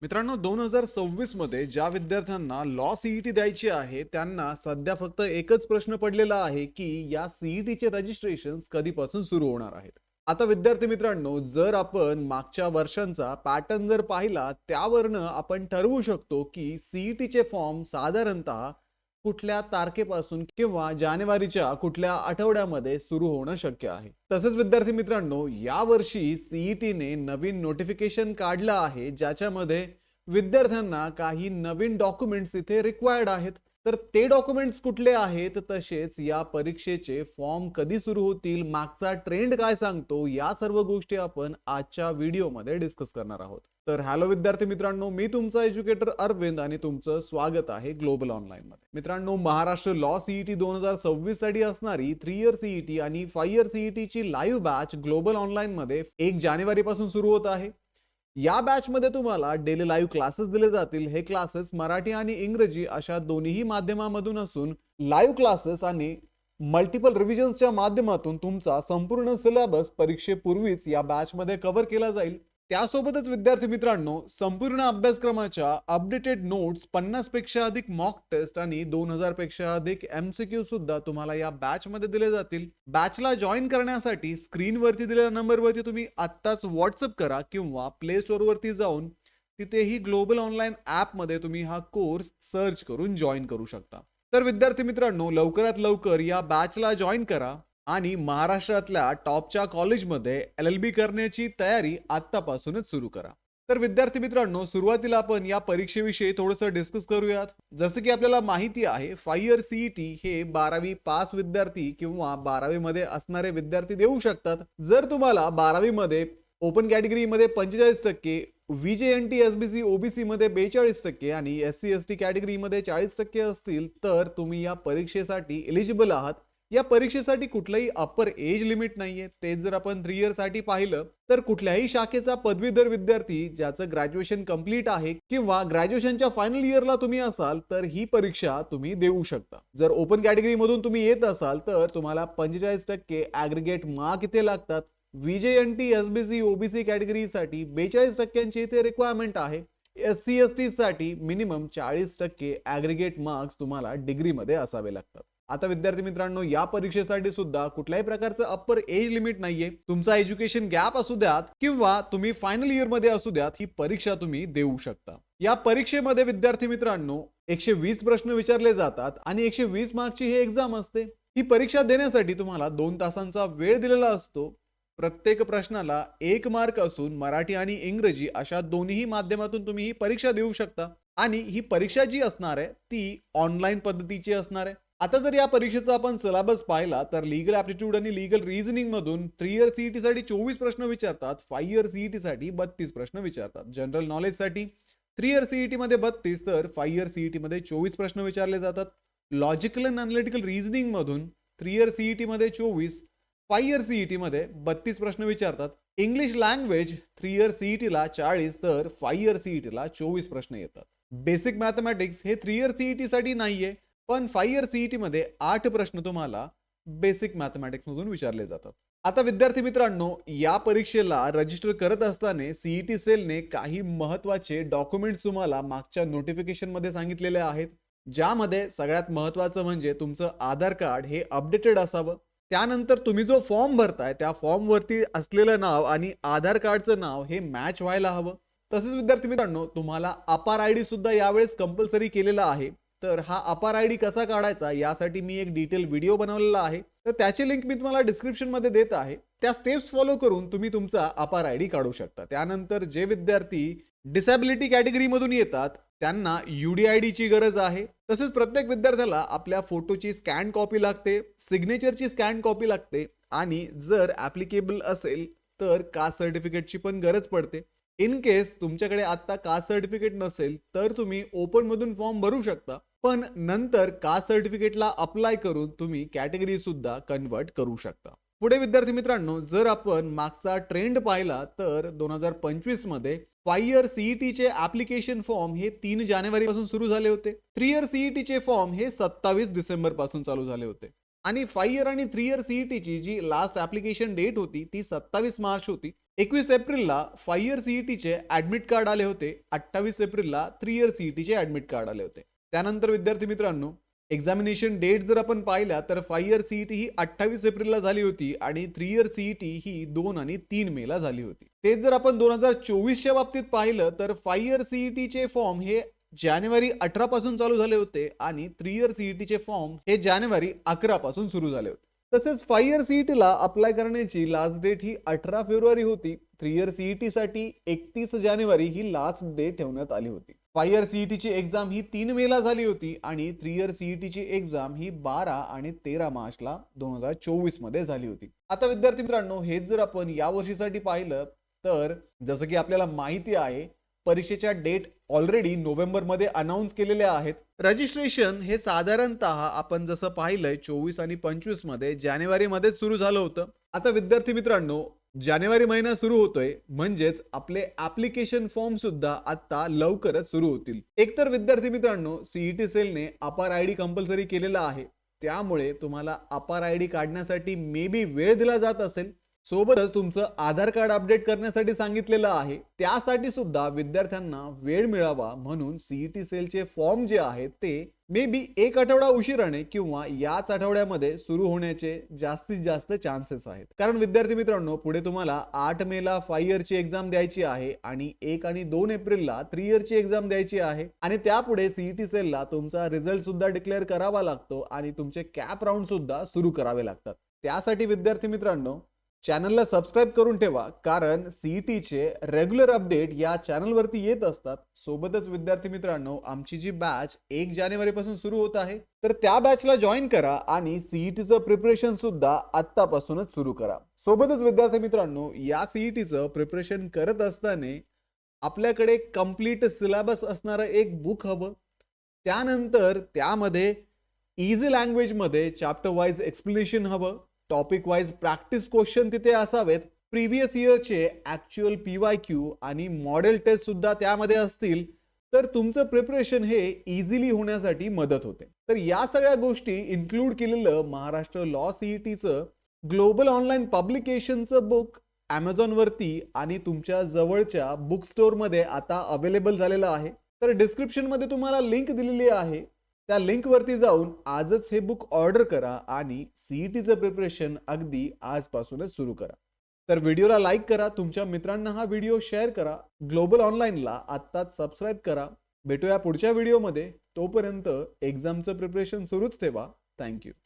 मित्रांनो 2026 मध्ये ज्या विद्यार्थ्यांना लॉ सीईटी द्यायची आहे त्यांना सध्या फक्त एकच प्रश्न पडलेला आहे की या सीईटीचे रजिस्ट्रेशन कधीपासून सुरू होणार आहेत. आता विद्यार्थी मित्रांनो, जर आपण मागच्या वर्षांचा पॅटर्न जर पाहिला त्यावरनं आपण ठरवू शकतो की सीईटीचे फॉर्म साधारणतः कुठल्या तारखेपासून किंवा जानेवारीच्या कुठल्या आठवड्यामध्ये सुरू होणं शक्य आहे. तसेच विद्यार्थी मित्रांनो, यावर्षी सीईटीने नवीन नोटिफिकेशन काढलं आहे ज्याच्यामध्ये विद्यार्थ्यांना काही नवीन डॉक्युमेंट्स इथे रिक्वायर्ड आहेत. तर ते डॉक्युमेंट्स कुठले आहेत, तसेच या परीक्षेचे फॉर्म कधी सुरू होतील, मागचा ट्रेंड काय सांगतो, या सर्व गोष्टी आपण आजच्या व्हिडिओमध्ये डिस्कस करणार आहोत. तर हॅलो विद्यार्थी मित्रांनो, मी तुमचा एज्युकेटर अरविंद आणि तुमचं स्वागत आहे ग्लोबल ऑनलाईन मध्ये. मित्रांनो, महाराष्ट्र लॉ सीईटी 2026 साठी असणारी 3 इयर सीईटी आणि 5 इयर सीईटी ची लाईव्ह बॅच ग्लोबल ऑनलाईन मध्ये 1 जानेवारी पासून सुरू होत आहे. या बॅच मध्ये तुम्हाला डेली लाईव्ह क्लासेस दिले जातील. हे क्लासेस मराठी आणि इंग्रजी अशा दोन्ही माध्यमामधून असून लाईव्ह क्लासेस आणि मल्टिपल रिव्हिजन्सच्या माध्यमातून तुमचा संपूर्ण सिलेबस परीक्षेपूर्वीच या बॅच मध्ये कव्हर केला जाईल. त्यासोबतच विद्यार्थी मित्रांनो, संपूर्ण अभ्यासक्रमाच्या अपडेटेड नोट्स, 50 पेक्षा अधिक मॉक टेस्ट आणि 2000 पेक्षा अधिक एमसीक्यू सुद्धा तुम्हाला या बॅच मध्ये दिले जातील. बॅचला जॉईन करण्यासाठी स्क्रीनवरती दिलेल्या नंबरवरती तुम्ही आत्ताच व्हॉट्सअप करा किंवा प्ले स्टोअर वरती जाऊन तिथेही ग्लोबल ऑनलाईन ऍप मध्ये तुम्ही हा कोर्स सर्च करून जॉईन करू शकता. तर विद्यार्थी मित्रांनो, लवकरात लवकर या बॅचला जॉईन करा आणि महाराष्ट्रातल्या टॉपच्या कॉलेजमध्ये LLB करण्याची तयारी आतापासूनच सुरू करा. तर विद्यार्थी मित्रांनो, सुरुवातीला आपण या परीक्षेविषयी थोडंसं डिस्कस करूयात. जसं की आपल्याला माहिती आहे, 5 इयर सीईटी हे 12वी पास विद्यार्थी किंवा 12वी मध्ये असणारे विद्यार्थी देऊ शकतात. जर तुम्हाला 12वी मध्ये ओपन कॅटेगरी मध्ये 45%, VJNT SBC OBC मध्ये 42% आणि SC ST कॅटेगरी मध्ये 40% असतील तर तुम्ही या परीक्षेसाठी एलिजिबल आहात. या परीक्षेसाठी कुठलंही अपर एज लिमिट नाहीये. तेच जर आपण 3 इयर साठी पाहिलं तर कुठल्याही शाखेचा पदवीधर विद्यार्थी ज्याचं ग्रॅज्युएशन कंप्लीट आहे किंवा ग्रॅज्युएशनच्या फायनल इयरला तुम्ही असाल तर ही परीक्षा तुम्ही देऊ शकता. जर ओपन कॅटेगरी मधून तुम्ही येत असाल तर तुम्हाला 45% ऍग्रीगेट मार्क इथे लागतात. VJNT SBC OBC कॅटेगरीसाठी 42% इथे रिक्वायरमेंट आहे. SC ST साठी मिनिमम 40% ऍग्रीगेट मार्क्स तुम्हाला डिग्रीमध्ये असावे लागतात. आता विद्यार्थी मित्रांनो, या परीक्षेसाठी सुद्धा कुठल्याही प्रकारचं अप्पर एज लिमिट नाहीये. तुमचा एज्युकेशन गॅप असू द्यात किंवा तुम्ही फायनल इयर मध्ये असू द्यात, ही परीक्षा तुम्ही देऊ शकता. या परीक्षेमध्ये विद्यार्थी मित्रांनो 120 प्रश्न विचारले जातात आणि 120 मार्कची ही एक्झाम असते. ही परीक्षा देण्यासाठी तुम्हाला 2 तासांचा वेळ दिलेला असतो. प्रत्येक प्रश्नाला 1 मार्क असून मराठी आणि इंग्रजी अशा दोन्ही माध्यमातून तुम्ही ही परीक्षा देऊ शकता आणि ही परीक्षा जी असणार आहे ती ऑनलाईन पद्धतीची असणार आहे. आता जर या परीक्षेचा आपण सिलेबस पाहिला तर लीगल ऍप्टिट्यूड आणि लीगल रिझनिंग मधून 3 इयर सीईटी साठी 24 प्रश्न विचारतात, 5 इयर सीईटी साठी 32 प्रश्न विचारतात. जनरल नॉलेज साठी 3 इयर सीईटी मध्ये 32 तर 5 इयर सीईटी मध्ये 24 प्रश्न विचारले जातात. लॉजिकल अँड अनालिटिकल रिझनिंग मधून 3 इयर सीईटी मध्ये 24, 5 इयर सीईटी मध्ये 32 प्रश्न विचारतात. इंग्लिश लँग्वेज 3 इयर सीईटी ला 40 तर 5 इयर सीईटी ला 24 प्रश्न येतात. बेसिक मॅथमॅटिक्स हे 3 इयर सीईटी साठी नाहीये, पण 5 इयर सीईटी मध्ये 8 प्रश्न तुम्हाला बेसिक मॅथमॅटिक्स मधून विचारले जातात. आता विद्यार्थी मित्रांनो, या परीक्षेला रजिस्टर करत असताना सीईटी सेलने काही महत्त्वाचे डॉक्युमेंट्स तुम्हाला मागच्या नोटिफिकेशन मध्ये सांगितलेले आहेत, ज्यामध्ये सगळ्यात महत्त्वाचं म्हणजे तुमचं आधार कार्ड हे अपडेटेड असावं. त्यानंतर तुम्ही जो फॉर्म भरताय त्या फॉर्म वरती असलेलं नाव आणि आधार कार्डचं नाव हे मॅच व्हायला हवं. तसेच विद्यार्थी मित्रांनो, तुम्हाला अपार आयडी सुद्धा यावेळेस कंपल्सरी केलेला आहे. तर हा अपार आयडी कसा काढायचा यासाठी मी एक डिटेल व्हिडिओ बनवलेला आहे, तर त्याची लिंक मी तुम्हाला डिस्क्रिप्शन मध्ये देत आहे. त्या स्टेप्स फॉलो करून तुम्ही तुमचा अपार आयडी काढू शकता. त्यानंतर जे विद्यार्थी डिसॅबिलिटी कॅटेगरी मधून येतात त्यांना UDID ची गरज आहे. तसेच प्रत्येक विद्यार्थ्याला आपल्या फोटोची स्कॅन कॉपी लागते, सिग्नेचरची स्कॅन कॉपी लागते आणि जर ऍप्लिकेबल असेल तर कास्ट सर्टिफिकेटची पण गरज पडते. इन केस तुमच्याकडे आता कास्ट सर्टिफिकेट नसेल तर तुम्ही ओपन मधून फॉर्म भरू शकता, पण नंतर कास्ट सर्टिफिकेटला अप्लाय करून तुम्ही कॅटेगरी सुद्धा कन्वर्ट करू शकता. पुढे विद्यार्थी मित्रांनो, जर आपण मागचा ट्रेंड पाहिला तर 2025 मध्ये 5 इयर सीईटी चे ऍप्लिकेशन फॉर्म हे 3 जानेवारी पासून सुरू झाले होते. 3 इयर सीईटी चे फॉर्म हे 27 डिसेंबर पासून चालू झाले होते आणि 5 इयर आणि 3 इयर सीईटी ची जी लास्ट ऍप्लिकेशन डेट होती ती 27 मार्च होती. 21 एप्रिलला 5 इयर सीईटीचे ऍडमिट कार्ड आले होते. 28 एप्रिलला 3 इयर सीईटीचे ऍडमिट कार्ड आले होते. त्यानंतर विद्यार्थी मित्रांनो, एक्झामिनेशन डेट जर आपण पाहिल्या तर 5 इयर सीईटी ही 28 एप्रिलला झाली होती आणि 3 इयर सीईटी ही 2 आणि 3 मेला झाली होती. तेच जर आपण 2024च्या बाबतीत पाहिलं तर 5 इयर सीईटीचे फॉर्म हे जानेवारी 18 पासून चालू झाले होते आणि 3 इयर सीईटीचे फॉर्म हे जानेवारी 11 पासून सुरू झाले होते. तसेच 5 इयर सीईटीला अप्लाय करण्याची लास्ट डेट ही 18 फेब्रुवारी होती. 3 इयर सीईटी साठी 31 जानेवारी ही लास्ट डेट ठेवण्यात आली होती. 5 इयर सीईटीची एक्झाम ही 3 मेला झाली होती आणि 3 इयर सीईटीची एक्झाम ही 12 आणि 13 मार्चला 2024 मध्ये झाली होती. आता विद्यार्थी मित्रांनो, हेच जर आपण या वर्षीसाठी पाहिलं तर जसं की आपल्याला माहिती आहे, परीक्षेच्या डेट ऑलरेडी नोव्हेंबर मध्ये अनाउन्स केलेल्या आहेत. रजिस्ट्रेशन हे साधारणतः आपण जसं पाहिलंय 24 आणि 25 मध्ये जानेवारी मध्ये सुरू झालं होतं. आता विद्यार्थी मित्रांनो, जानेवारी महिना सुरू होतोय म्हणजेच आपले ऍप्लिकेशन फॉर्म सुद्धा आता लवकरच सुरू होतील. एकतर विद्यार्थी मित्रांनो, सीईटी सेलने अपार आयडी कंपल्सरी केलेला आहे. त्यामुळे तुम्हाला अपार आयडी काढण्यासाठी मे बी वेळ दिला जात असेल. सोबतच तुमचं आधार कार्ड अपडेट करण्यासाठी सांगितलेलं आहे. त्यासाठी सुद्धा विद्यार्थ्यांना वेळ मिळावा म्हणून सीईटी सेलचे फॉर्म जे आहेत ते मे बी 1 आठवडा उशिराने किंवा याच आठवड्यामध्ये सुरू होण्याचे जास्तीत जास्त चान्सेस आहेत. कारण विद्यार्थी मित्रांनो, पुढे तुम्हाला 8 मेला 5 इयरची एक्झाम द्यायची आहे आणि 1 आणि 2 एप्रिलला 3 इयरची एक्झाम द्यायची आहे आणि त्यापुढे सीईटी सेलला तुमचा रिझल्ट सुद्धा डिक्लेअर करावा लागतो आणि तुमचे कॅप राऊंड सुद्धा सुरू करावे लागतात. त्यासाठी विद्यार्थी मित्रांनो, चॅनलला सबस्क्राईब करून ठेवा, कारण सीईटीचे रेग्युलर अपडेट या चॅनलवरती येत असतात. सोबतच विद्यार्थी मित्रांनो, आमची जी बॅच 1 जानेवारी पासून सुरू होत आहे, तर त्या बॅचला जॉईन करा आणि सीईटीचं प्रिपरेशन सुद्धा आत्तापासूनच सुरू करा. सोबतच विद्यार्थी मित्रांनो, या सीईटीचं प्रिपरेशन करत असताना आपल्याकडे कंप्लीट सिलेबस असणारं एक बुक हवं. त्यानंतर त्यामध्ये इझी लँग्वेजमध्ये चॅप्टर वाईज एक्सप्लेनेशन हवं. टॉपिक वाईज प्रॅक्टिस क्वेश्चन तिथे असावेत. प्रिव्हियस इयरचे ऍक्च्युअल PYQ आणि मॉडेल टेस्ट सुद्धा त्यामध्ये असतील, तर तुमचं प्रिपरेशन हे इझिली होण्यासाठी मदत होते. तर या सगळ्या गोष्टी इन्क्लूड केलेलं महाराष्ट्र लॉ सीईटीचं ग्लोबल ऑनलाईन पब्लिकेशनचं बुक Amazon वरती आणि तुमच्या जवळच्या बुक स्टोअर मध्ये आता अवेलेबल झालेलं आहे. तर डिस्क्रिप्शन मध्ये तुम्हाला लिंक दिलेली आहे. त्या लिंक वरती जाऊन आजच हे बुक ऑर्डर करा आणि सीईटीचं प्रिपरेशन अगदी आजपासूनच सुरू करा. तर व्हिडिओला लाईक करा, तुमच्या मित्रांना हा व्हिडिओ शेअर करा. ग्लोबल ऑनलाईनला आत्ताच सबस्क्राईब करा. भेटूया पुढच्या व्हिडिओमध्ये. तोपर्यंत एक्झामचं प्रिपरेशन सुरूच ठेवा. थँक्यू.